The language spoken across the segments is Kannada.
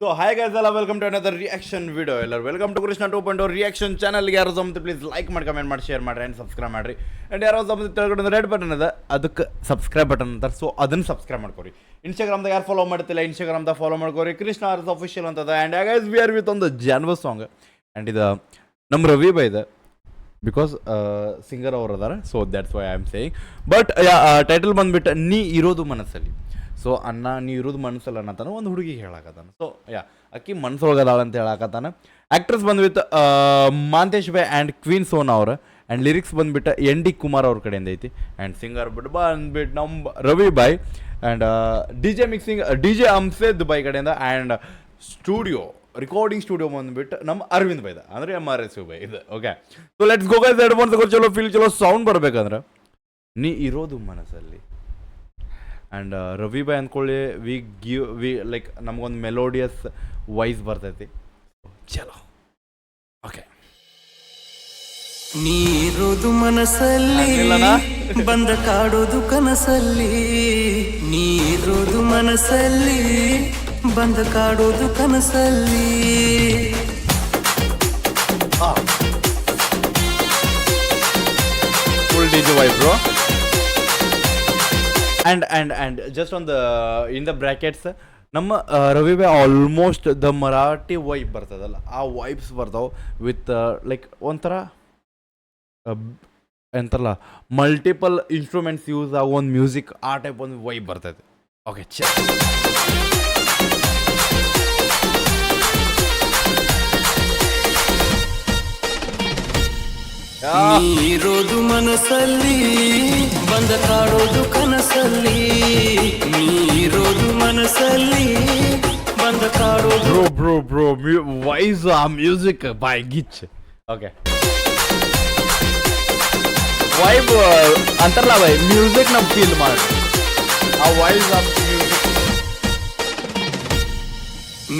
So hi guys, ಎಲ್ಲ welcome to another reaction video. ಎಲ್ಲರೂ ವೆಲ್ಕಮ್ ಟು ಕೃಷ್ಣ 2.0 ರಿಯಾಕ್ಷನ್ ಚಾನಲ್ಗೆ. ಯಾರೋ ಸಮಸ್ಯೆ ಪ್ಲೀಸ್ ಲೈಕ್ ಮಾಡಿ, ಕಮೆಂಟ್ ಮಾಡಿ, ಶೇರ್ ಮಾಡಿರಿ ಆ್ಯಂಡ್ ಸಬ್ಸ್ಕ್ರೈಬ್ ಮಾಡಿರಿ. ಆ್ಯಂಡ್ ಯಾರೋ ಸಮಸ್ಯೆ ತೆಳಗಡೆ ರೆಡ್ ಬಟನ್ ಅದ, ಅದಕ್ಕೆ ಸಬ್ಸ್ಕ್ರೈಬ್ ಬಟನ್ ಅಂತಾರೆ. ಸೊ ಅದನ್ನು ಸಬ್ಸ್ಕ್ರೈಬ್ ಮಾಡ್ಕೊರಿ. ಇನ್ಸ್ಟಾಗ್ರಾಮ್ದಾಗ ಯಾರು ಫಾಲೋ ಮಾಡ್ತಿಲ್ಲ, ಇನ್ಸ್ಟಾಗ್ರಾಮ್ದಾಗ ಫಾಲೋ ಮಾಡ್ಕೊರಿ. ಕೃಷ್ಣ ಆರ್ಸ್ ಅಫಿಷಿಯಲ್ ಅಂತದ. And guys we are with ಒಂದು ಜಾನ್ವರ್ ಸಾಂಗ್. ಆ್ಯಂಡ್ ಇದು ನಮ್ಮ ರವಿ ಬೈ ಇದೆ, ಬಿಕಾಸ್ ಸಿಂಗರ್ ಅವ್ರು ಅದಾರ. So that's why I am saying. But title ಬಂದ್ಬಿಟ್ಟು ನೀ ಇರೋದು ಮನಸ್ಸಲ್ಲಿ. ಸೊ ಅಣ್ಣ ನೀ ಇರೋದು ಮನಸ್ಸಲ್ಲ ಅನ್ನತಾನ ಒಂದು ಹುಡುಗಿಗೆ ಹೇಳಕತ್ತಾನ. ಸೊ ಅಕ್ಕಿ ಮನಸ್ಸೊಳಗದಾಳ ಅಂತ ಹೇಳಕತ್ತಾನ. ಆ್ಯಕ್ಟ್ರೆಸ್ ಬಂದ್ಬಿಟ್ಟು Mantesh by and queen Sona ಅವ್ರು. ಆ್ಯಂಡ್ ಲಿರಿಕ್ಸ್ ಬಂದ್ಬಿಟ್ಟು ಎನ್ ಡಿ ಕುಮಾರ್ ಅವ್ರ ಕಡೆಯಿಂದ ಐತಿ. ಆ್ಯಂಡ್ ಸಿಂಗರ್ ಬಂದ್ಬಿಟ್ಟು ನಮ್ಮ ರವಿ ಬಾಯ್. ಆ್ಯಂಡ್ ಡಿ ಜೆ ಅಂಸೇದ್ ಬೈ ಕಡೆಯಿಂದ. ಆ್ಯಂಡ್ ಸ್ಟುಡಿಯೋ ರೆಕಾರ್ಡಿಂಗ್ ಸ್ಟುಡಿಯೋ ಬಂದ್ಬಿಟ್ಟು ನಮ್ಮ ಅರವಿಂದ್ ಬೈದ, ಅಂದರೆ MRS ಬೈ ಇದು. Okay, so let's go guys. Headphones ಚಲೋ ಫೀಲ್ ಚಲೋ ಸೌಂಡ್ ಬರ್ಬೇಕಂದ್ರೆ ನೀ ಇರೋದು ಮನಸ್ಸಲ್ಲಿ. ಆ್ಯಂಡ್ ರವಿ ಬಾಯ್ ಅಂದ್ಕೊಳ್ಳಿ, ವಿ ಲೈಕ್ ನಮಗೊಂದು ಮೆಲೋಡಿಯಸ್ ವಾಯ್ಸ್ ಬರ್ತೈತಿ. ಚಲೋ ಓಕೆ. ನೀರೋದು ಮನಸ್ಸಲ್ಲಿ ಬಂದ ಕಾಡೋದು ಕನಸಲ್ಲಿ. ನೀರೋದು ಮನಸ್ಸಲ್ಲಿ ಬಂದ ಕಾಡೋದು ಕನಸಲ್ಲಿ. Full DJ vibe bro. And just on the in the brackets ನಮ್ಮ ರವಿ ಬಾಯ್ ಆಲ್ಮೋಸ್ಟ್ ದ ಮರಾಠಿ ವೈಬ್ ಬರ್ತದಲ್ಲ, ಆ ವೈಬ್ಸ್ ಬರ್ತಾವೆ ವಿತ್ ಲೈಕ್ ಒಂಥರ ಎಂತಲ್ಲ ಮಲ್ಟಿಪಲ್ ಇನ್ಸ್ಟ್ರೂಮೆಂಟ್ಸ್ ಯೂಸ್ ಆಗೋ ಒಂದು ಮ್ಯೂಸಿಕ್, ಆ ಟೈಪ್ ಒಂದು ವೈಬ್ ಬರ್ತೈತೆ. ಓಕೆ, ನೀರೋದು ಮನಸ್ಸಲ್ಲಿ ಬಂದ ಕಾಡೋದು ಕನಸಲ್ಲಿ. ನೀರೋದು ಮನಸ್ಸಲ್ಲಿ ಬಂದ ಕಾಡೋದು. ಬ್ರೋ ವಾಯ್ಸ್ ಆ ಮ್ಯೂಸಿಕ್ ಬಾಯ್ ಗಿಚ್. ಓಕೆ, ವೈಬ್ ಅಂತಾರಲ್ಲ ಬಾಯ್, ಮ್ಯೂಸಿಕ್ ನಾವು ಫೀಲ್ ಮಾಡಿ ಆ ವಾಯ್ಸ್ ಆಫ್ ಮ್ಯೂಸಿಕ್.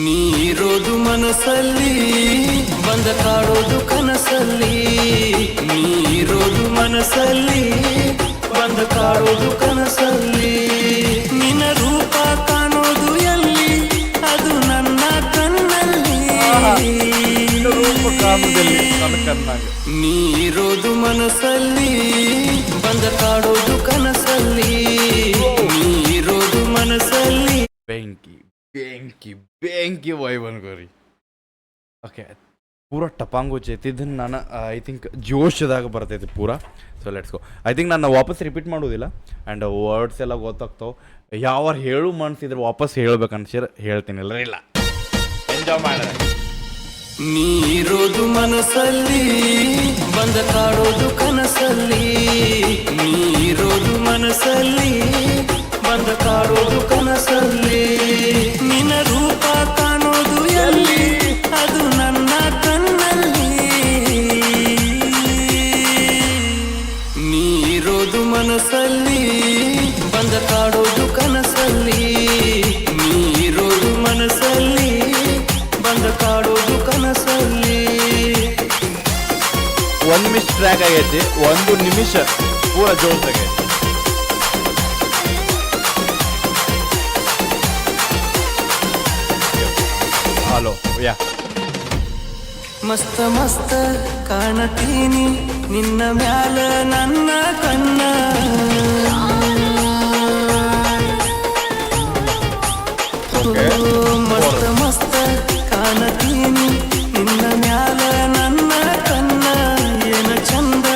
ನೀರೋದು ಮನಸ್ಸಲ್ಲಿ ಬಂದ ಕಾಡೋದು ಕನಸಲ್ಲಿ. ನೀರೋದು ಮನಸ್ಸಲ್ಲಿ ಬಂದ ಕಾಡೋದು ಕನಸಲ್ಲಿ. ನಿನ್ನ ರೂಪ ಕಾಣೋದು ಎಲ್ಲಿ, ಅದು ನನ್ನ ಕಣ್ಣಲ್ಲಿ. ನೀರೋದು ಮನಸ್ಸಲ್ಲಿ ಬಂದ ಕಾಡೋದು ಕನಸಲ್ಲಿ. ನೀರೋದು ಮನಸ್ಸಲ್ಲಿ. ಬೆಂಕಿ ಬೆಂಕಿ ಬೆಂಕಿ ವೈಬ್ ಅನ್ಕೋರಿ. ಓಕೆ, ಪೂರ ಟಪಾಂಗೋಚ್ ಐತಿ. ಇದನ್ನು ನಾನು ಐ ಥಿಂಕ್ ಜೋಶದಾಗ ಬರ್ತೈತಿ ಪೂರ. So let's go. I think ನಾನು ವಾಪಸ್ ರಿಪೀಟ್ ಮಾಡೋದಿಲ್ಲ. ಆ್ಯಂಡ್ ವರ್ಡ್ಸ್ ಎಲ್ಲ ಗೊತ್ತಾಗ್ತಾವೆ. ಯಾವ ಹೇಳು ಮನ್ಸಿದ್ರೆ ವಾಪಸ್ ಹೇಳ್ಬೇಕು ಅನ್ಸಿದ್ರೆ ಹೇಳ್ತೀನಿ, ಇಲ್ಲ ಎಂಜಾಯ್ ಮಾಡಿದ್ರೆ. ನೀರೋದು ಮನಸ್ಸಲ್ಲಿ ಬಂದ ಕಾಡೋದು ಕನಸಲ್ಲಿ. ನೀರೋದು ಮನಸ್ಸಲ್ಲಿ ಬಂದ ಕಾಡೋದು ಕನಸಲ್ಲಿ. ನಿನ್ನ ರೂಪ ಕಾಣೋದು ಎಲ್ಲಿ, ಅದು ನನ್ನ ಕಣ್ಣಲ್ಲಿ. ನೀರೋದು ಮನಸ್ಸಲ್ಲಿ ಬಂದ ಕಾಡೋದು ಕನಸಲ್ಲಿ. ನೀರೋದು ಮನಸ್ಸಲ್ಲಿ ಬಂದ ಕಾಡೋದು ಕನಸಲ್ಲಿ. ಒಂದು ನಿಮಿಷ ಟ್ರ್ಯಾಕ್ ಆಗೈತಿ, 1 ನಿಮಿಷ ಪೂರ ಜೋಶ್ ಆಗೈತಿ. ಹಲೋ ಯಾ ಮಸ್ತ ಮಸ್ತ ಕಾಣತೀನಿ ನಿನ್ನ ಮ್ಯಾಲ ನನ್ನ ಕಣ್ಣ. ಮಸ್ತ ಮಸ್ತ ಕಾಣತೀನಿ ನಿನ್ನ ಮ್ಯಾಲ ನನ್ನ ಕಣ್ಣ. ಏನ ಚಂದ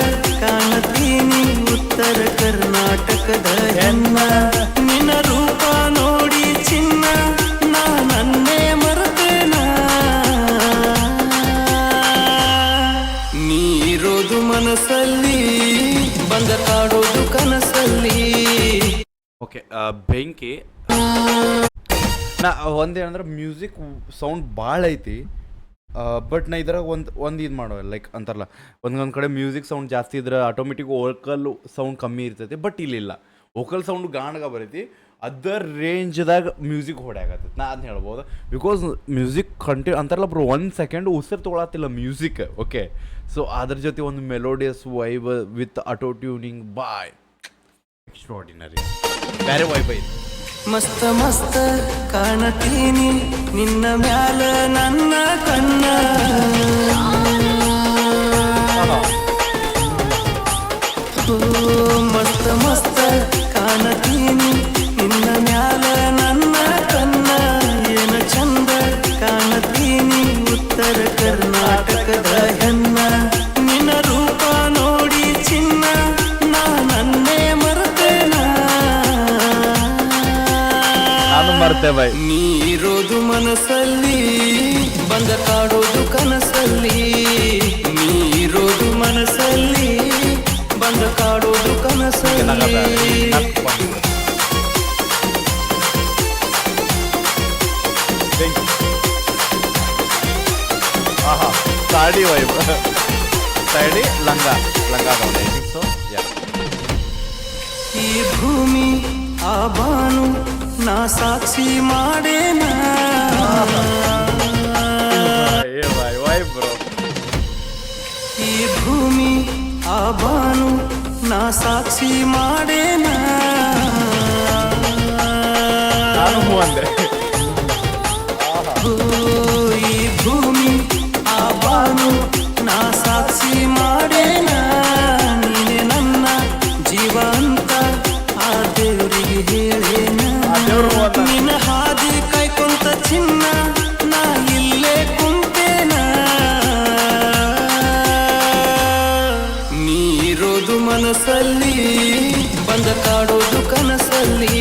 ಕಾಣತೀನಿ ಉತ್ತರ ಕರ್ನಾಟಕದ ಹೆಣ್ಣ. ನಿನ್ನ ರೂಪ ನೋಡಿ ಚಿನ್ನ ನನ್ನೇ ಮರೆತೇನ. ನೀರೋದು ಮನಸ್ಸಲ್ಲಿ ಬಂದ ಕಾಡೋದು ಕನಸಲ್ಲಿ. ಓಕೆ, ಬೆಂಕಿ ನಾ ಒಂದೇನಂದ್ರೆ ಮ್ಯೂಸಿಕ್ ಸೌಂಡ್ ಭಾಳ ಐತಿ. ಬಟ್ ನಾ ಇದ್ರಾಗ ಒಂದು ಇದು ಮಾಡೋ ಲೈಕ್ ಅಂತಾರಲ್ಲ, ಒಂದೊಂದು ಕಡೆ ಮ್ಯೂಸಿಕ್ ಸೌಂಡ್ ಜಾಸ್ತಿ ಇದ್ರೆ ಆಟೋಮೆಟಿಕ್ ವೋಕಲ್ ಸೌಂಡ್ ಕಮ್ಮಿ ಇರ್ತೈತಿ. ಬಟ್ ಇಲ್ಲಿಲ್ಲ, ವೋಕಲ್ ಸೌಂಡು ಗಾಣಗ ಬರೈತಿ. ಅದರ್ ರೇಂಜ್ದಾಗ ಮ್ಯೂಸಿಕ್ ಹೊಡ್ಯಾಗತ್ತೈತಿ, ನಾ ಅದನ್ನ ಹೇಳ್ಬೋದು. ಬಿಕಾಸ್ ಮ್ಯೂಸಿಕ್ ಅಂತಾರಲ್ಲ ಬ್ರೋ, 1 ಸೆಕೆಂಡ್ ಉಸಿರು ತೊಗೊಳತ್ತಿಲ್ಲ ಮ್ಯೂಸಿಕ್. ಓಕೆ, ಸೊ ಅದ್ರ ಜೊತೆ ಒಂದು melodious vibe with auto tuning boy extraordinary. ಬೇರೆ ವೈಬ್ ಐತಿ. ಮಸ್ತ ಮಸ್ತ ಕಾಣತೀನಿ ನಿನ್ನ ಮ್ಯಾಲ ನನ್ನ ಕಣ್ಣ ಓ, ಮಸ್ತ ಮಸ್ತ ಕಾಣತೀನಿ ನಿನ್ನ ಮ್ಯಾಲ ನನ್ನ ಕಣ್ಣ ಏನ ಚಂದ ಕಾಣತೀನಿ ಉತ್ತರ ಕರ್ನಾಟಕದ ಹೆಣ್ಣ ನಿನ್ನ ರೂಪ ನೋಡಿ ಚಿನ್ನ ನನ್ನೇ ಮರೆತೇನ ನಾನು ಮರ್ತೆ ಬೈ. ನೀರೋದು ಮನಸ್ಸಲ್ಲಿ ಬಂದ ಕಾಡೋದು ಕನಸಲ್ಲಿ ನೀರೋದು ಮನಸ್ಸಲ್ಲಿ ಬಂದ ಕಾಡೋದು ಕನಸಲ್ಲಿ ಆಹಾ ಸಾಡಿ ವೈಬ್ ಸಾಡಿ ಲಂಗ ತಗೊಂಡೆ ಸೊ ಯಾ ಈ ಭೂಮಿ ಆ ಬಾನು ನಾ ಸಾಕ್ಷಿ ಮಾಡೇನ ಏ ವೈ ವೈಬ್ ಬ್ರೋ. ಈ ಭೂಮಿ ಆ ಬಾನು ನಾ ಸಾಕ್ಷಿ ಮಾಡೇನ ನಾನು ಹೂ ಅಂದೆ. ಓ, ಈ ಭೂಮಿ ಆ ಬಾನು ನಾ ಸಾಕ್ಷಿ ಮಾಡೇನ ನೀನೆ ನನ್ನ ಜೀವ ಅಂತ ಆ ದೇವರಿಗೆ ಹೇಳೇನ ಆ ದೇವ್ರು ಹೂ ಅಂದ. ನಿನ್ನ ಹಾದಿ ಕಾಯ್ಕೊಂತ ಚಿನ್ನ ನಾ ಇಲ್ಲೇ ಕುಂತೇನ ನೀರೋದು ಮನಸ್ಸಲ್ಲಿ ಬಂದ ಕಾಡೋದು ಕನಸಲ್ಲಿ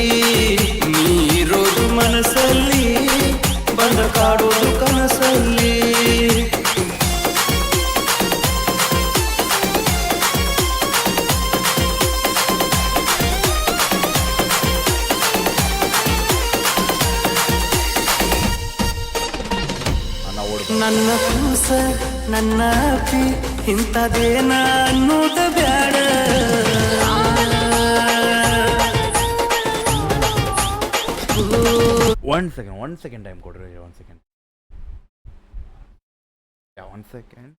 ನೀರೋದು ಮನಸ್ಸಲ್ಲಿ ಬಂದ ಕಾಡೋದು ಕನಸಲ್ಲಿ ಅಣ್ಣ ಓಡ್ಬ ನನ್ನ ಕೂಸ ನನ್ನ ಅಪ್ಪಿ ಇಂಥದೇನ ಅನ್ನೋದ ಬ್ಯಾಡ 1 second ಟೈಮ್ ಕೊಡ್ರಿ 1 second. Yeah 1 second.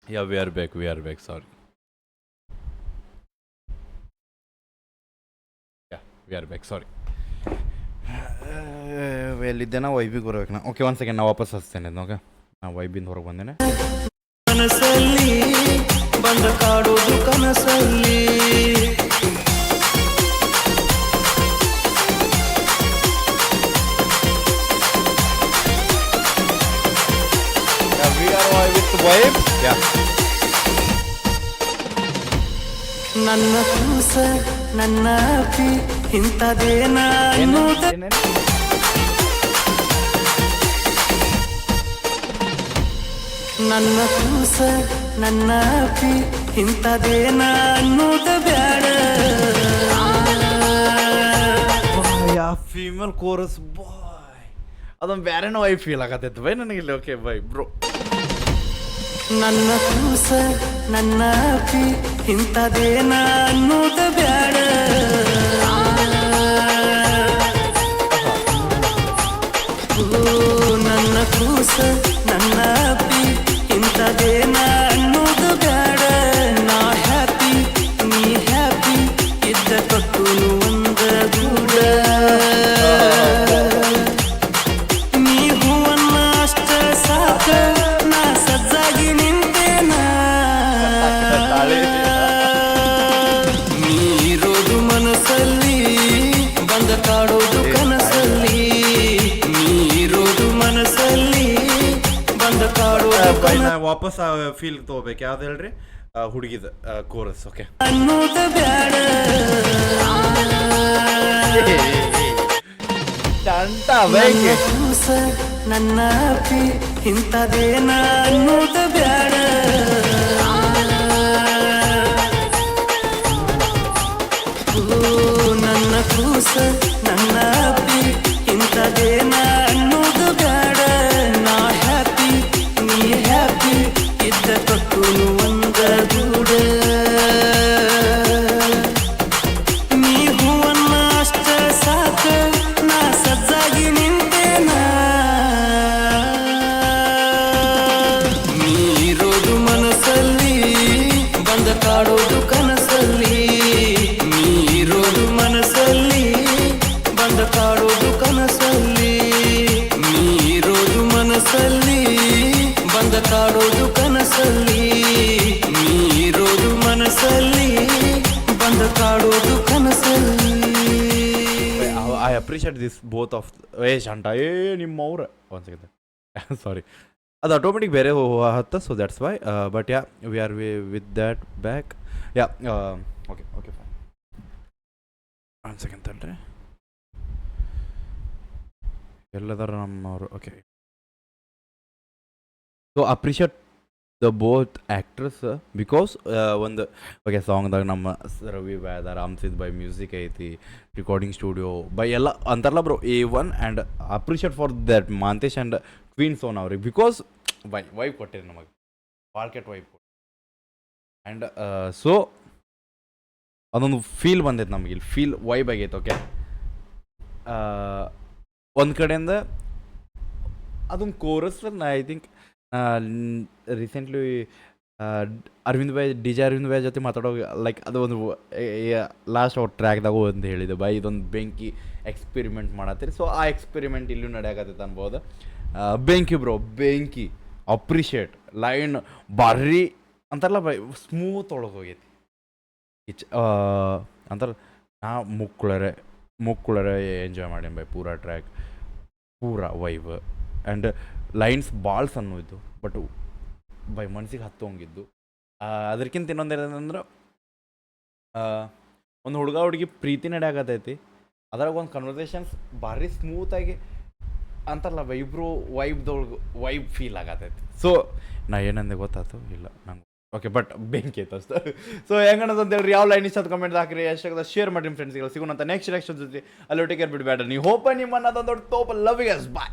Yeah, we are back, sorry. Yeah, we are back, sorry. ಎಲ್ಲಿದ್ದೇನ ವೈಬಿಗೆ ಬರ್ಬೇಕು ನಾ. ಓಕೆ 1 second ನಾ ವಾಪಸ್ ಹಚ್ತೇನೆ ಓಕೆ. ನಾ ವೈಬಿಂದ ಹೊರಗೆ ಬಂದೇನೆ. ಮನಸ್ಸಲ್ಲಿ ಬಂದ ಕಾಡೋದು ಕನಸಲ್ಲಿ We are with vibe. Yeah. ನನ್ನ ಕೂಸ ನನ್ನ ಅಪ್ಪಿ ಇಂಥದೇನ ಅನ್ನೋದ ನನ್ನ ಕೂಸ ನನ್ನ ಅಪ್ಪಿ ಇಂಥದೇನ ಅನ್ನೋದ ಬ್ಯಾಡ ಯಾ ಫೀಮೇಲ್ ಕೋರಸ್ ಬಾಯ್ ಅದೊಂದು ಬೇರೆನೋ ವೈ ಫೀಲ್ ಆಗತ್ತೈತೆ ಬೈ ನನಗಿಲ್ಲಿ. Okay bye bro. ನನ್ನ ಕೂಸ ನನ್ನ ಅಪ್ಪಿ ಇಂಥದೇನ ಅನ್ನೋದ ಬ್ಯಾಡ ಓ, ನನ್ನ ಕೂಸ ನನ್ನ ಅಪ್ಪಿ ಇಂಥದೇನ ಅನ್ನೋದು ಬ್ಯಾಡ ನಾ ಹ್ಯಾಪಿ ನೀ ಹ್ಯಾಪಿ ಇದ್ದ ಕಟ್ಟುನು ಒಂದ ಗೂಡ ನೀ ಹೂವನ್ನ ಅಷ್ಟ ಸಾಕ ನಾ ಸಜ್ಜಾಗಿ ನಿಂತೇನ ನೀರೋದು ಮನಸ್ಸಲ್ಲಿ ಬಂದ ಕಾಡೋದು ಕನಸಲ್ಲಿ ನೀರೋದು ಮನಸ್ಸಲ್ಲಿ ಬಂದ ಕಾಡೋದು ಬೈ ನಾ ವಾಪಸ್ ಫೀಲ್ ತಗೋಬೇಕು. ಯಾವ್ದು ಹೇಳ್ರಿ ಹುಡುಗಿದ ಕೋರಸ್. ಓಕೆ ಅನ್ನೋದ ಬ್ಯಾಡ ಚಂಟ ನನ್ನ ಕೂಸ ನನ್ನ ಅಪ್ಪಿ ಇಂಥದೇನ ಅನ್ನೋದ ಬ್ಯಾಡ ನನ್ನ ಕೂಸ ನನ್ನ ಅಪ್ಪಿ ಇಂಥದೇನ ಅನ್ನೋದು ಬ್ಯಾಡ ನಾ ಹ್ಯಾಪಿ ನೀ ಹ್ಯಾಪಿ ಇದ್ದ ಕಟ್ಟುನು ಒಂದ ಗೂಡ ನೀ ಹೂವನ್ನ ಅಷ್ಟ ಸಾಕ ನಾ ಸಜ್ಜಾಗಿ ನಿಂತೇನ ನೀರೋದು ಮನಸ್ಸಲ್ಲಿ ಬಂದ ಕಾಡೋದು ಕನಸಲ್ಲಿ ನೀರೋದು ಮನಸ್ಸಲ್ಲಿ ಬಂದ ಕಾಡೋದು ಕನಸಲ್ಲಿ ನೀರೋದು ಮನಸ್ಸಲ್ಲಿ ಬಂದ ಕಾಡೋದು ಕನಸಲ್ಲಿ ನೀರೋದು ಮನಸ್ಸಲ್ಲಿ ಬಂದ ಕಾಡೋದು ಕನಸಲ್ಲಿ I appreciate this both of ಶಂಟ ನಿಮ್ಮವ್ರ ಒಂದು ಸೆಕೆಂಡ್ ಸಾರಿ ಅದು ಆಟೋಮೆಟಿಕ್ ಬೇರೆ ಹತ್ತ so that's why but yeah we are with that back yeah okay okay fine ಒಂದು ಸೆಕೆಂಡ್ ತಡ್ರಿ ಎಲ್ಲದಾರ ನಮ್ಮವರು okay so appreciate the both actress because ಒಂದು ಓಕೆ ಸಾಂಗ್ದಾಗ ನಮ್ಮ ರವಿ ಬ್ಯಾದ ರಾಮ್ಸಿದ್ ಬೈ ಮ್ಯೂಸಿಕ್ ಐತಿ ರೆಕಾರ್ಡಿಂಗ್ ಸ್ಟುಡಿಯೋ ಬೈ ಎಲ್ಲ ಅಂತಾರಲ್ಲ bro A1 and appreciate for that Mantesh and queen ಸೋನ್ ಅವ್ರಿಗೆ ಬಿಕಾಸ್ ವೈಬ್ ಕೊಟ್ಟಿರಿ ನಮಗೆ ಮಾರ್ಕೆಟ್ ವೈಬ್ ಕೊಟ್ಟು ಆ್ಯಂಡ್ ಸೊ ಅದೊಂದು ಫೀಲ್ ಬಂದೈತೆ ನಮಗೆ ಇಲ್ಲಿ ಫೀಲ್ ವೈಬ್ ಆಗೈತೆ ಓಕೆ ಒಂದು ಕಡೆಯಿಂದ ಅದೊಂದು chorus I think recently Aravind bhai Aravind bhai ಜೊತೆ ಮಾತಾಡೋ ಲೈಕ್ ಅದು ಒಂದು ಲಾಸ್ಟ್ ಅವ್ರ ಟ್ರ್ಯಾಕ್ದಾಗ ಒಂದು ಹೇಳಿದೆ ಬೈ ಇದೊಂದು ಬೆಂಕಿ ಎಕ್ಸ್ಪೆರಿಮೆಂಟ್ ಮಾಡತ್ತೀರಿ ಸೊ ಆ ಎಕ್ಸ್ಪೆರಿಮೆಂಟ್ ಇಲ್ಲೂ ನಡೆಯಕತ್ತೈತೆ ಅನ್ಬೋದು ಬೆಂಕಿ ಬ್ರೋ ಬೆಂಕಿ ಅಪ್ರಿಷಿಯೇಟ್ ಲೈನ್ ಭಾರಿ ಅಂತಾರಲ್ಲ ಬೈ ಸ್ಮೂತ್ ಒಳಗೆ ಹೋಗೈತಿ ಅಂತಾರೆ ನಾ ಮುಕ್ಕುಳರೆ ಎಂಜಾಯ್ ಮಾಡೀನಿ ಬೈ ಪೂರಾ ಟ್ರ್ಯಾಕ್ ಪೂರಾ ವೈಬ್ ಆ್ಯಂಡ್ ಲೈನ್ಸ್ ಭಾಳ ಸಣ್ಣ ಇದ್ದು ಬಟ್ ಬೈ ಮನ್ಸಿಗೆ ಹತ್ತೋಂಗಿದ್ದು ಅದಕ್ಕಿಂತ ಇನ್ನೊಂದು ಏನಂದ್ರೆ ಒಂದು ಹುಡುಗಿ ಪ್ರೀತಿ ನಡೆಯಾಕತ್ತೈತಿ ಅದ್ರಾಗ ಒಂದು ಕನ್ವರ್ಸೇಷನ್ಸ್ ಭಾರಿ ಸ್ಮೂತಾಗಿ ಅಂತಾರಲ್ಲ ಬೈ ಇಬ್ಬರು ವೈಬ್ ಫೀಲ್ ಆಗತೈತಿ ಸೊ ನಾ ಏನಂದೆ ಗೊತ್ತಾಯ್ತು ಇಲ್ಲ ನಂಗೆ ಓಕೆ ಬಟ್ ಬೆಂಕಿ ಐತೆ ಅಷ್ಟು ಸೊ ಹೆಂಗಣ್ಣದು ಅಂತ ಹೇಳ್ರಿ ಯಾವ ಲೈನ್ ಇಷ್ಟ ಕಮೆಂಟ್ ಹಾಕಿರಿ ಎಷ್ಟಾಗದ ಶೇರ್ ಮಾಡಿ ಫ್ರೆಂಡ್ಸ್ಗೆಲ್ಲ ಸಿಗೋಣಂತ ನೆಕ್ಸ್ಟ್ ಜೊತೆ ಅಲ್ಲಿ ಟೇಕ್ ಕೇರ್ ಬಿಡಬೇಡ ನೀವು ಹೋಪ ನಿಮ್ಮ ಅನ್ನೋದೊಂದು ದೊಡ್ಡ ತೋಪ ಲವ್ ಯಸ್ ಬಾಯ್